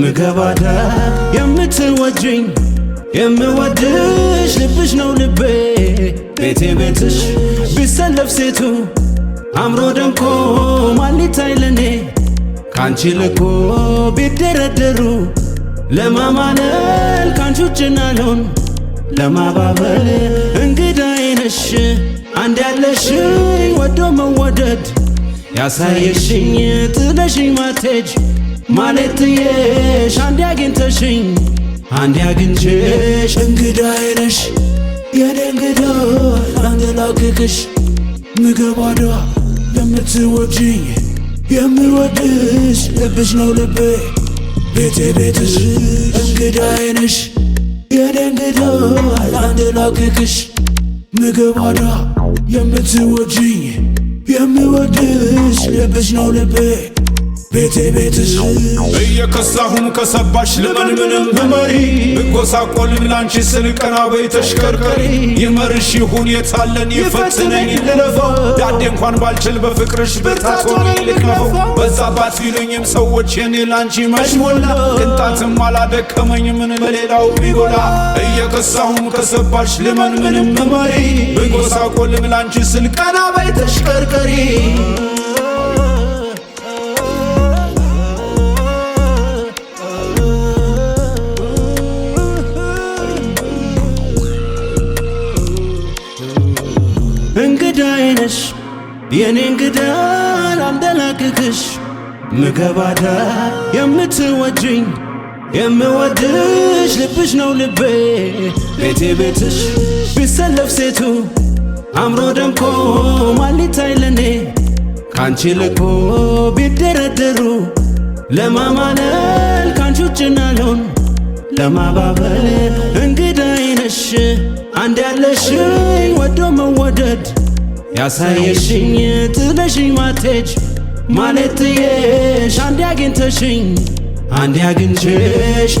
ምገባዳ የምትወጂኝ የምወድሽ ልብሽ ነው ልቤ ቤቴ ቤትሽ ቢሰለፍ ሴቱ አምሮ ደምቆ ማን ሊታይ ለኔ ካንቺ ልኮ ቢደረደሩ ለማማለል ካንቺ ውጭ ናልሆን ለማባበል እንግዳዬ ነሽ አንድ ያለሽኝ ወዶ መወደድ ያሳየሽኝ ጥለሽኝ ማትሄጂ ማለትዬሽ አንድ አግኝተሽኝ አንድ አግኝቼሽ እንግዳዬ ነሽ የኔ እንግዳ ላንደላቅቅሽ ምገባዳ የምትወጂኝ የምወድሽ ልብሽ ነው ልቤ ቤቴ ቤትሽ እንግዳዬ ነሽ የኔ እንግዳ ላንደላቅቅሽ ምገባዳ የምትወጂኝ የምወድሽ ልብሽ ነው ልቤ ቤቴ ቤትሽ እየከሳሁም ከሰባሽ ልመን ምንም ህመሪ ብጎሳቆልም ላንቺ ስል ቀና በይ ተሽከርከሪ ይመርሽ ይሁን የታለን ይፈትነኝ ልለፈው ዳዴ እንኳን ባልችል በፍቅርሽ ብርታት ሆኖ ልክለፈው በዛባት ቢሉኝም ሰዎች የኔ ላንቺ መሽሞላ ቅንጣትም አላደከመኝ ምን በሌላው ቢጎላ እየከሳሁም ከሰባሽ ልመን ምንም ህመሪ ብጎሳቆልም ላንቺ ስል ቀና በይ ተሽከርከሪ እንግዳዬ ነሽ የኔ እንግዳ ላንደላቅቅሽ ምገባዳ የምትወጂኝ የምወድሽ ልብሽ ነው ልቤ ቤቴ ቤትሽ ቢሰለፍ ሴቱ አምሮ ደምቆ ማን ሊታይ ለኔ ካንቺ ልኮ ቢደረደሩ ለማማለል ካንቺ ውጭ ናልሆን ለማባበል እንግዳዬ ነሽ አንድ ያለሽኝ ወዶ መወደድ ያሳየሽኝ ጥለሽኝ ማትሄጂ ማለትዬሽ አንድ አግኝተሽኝ አንድ አግኝቼሽ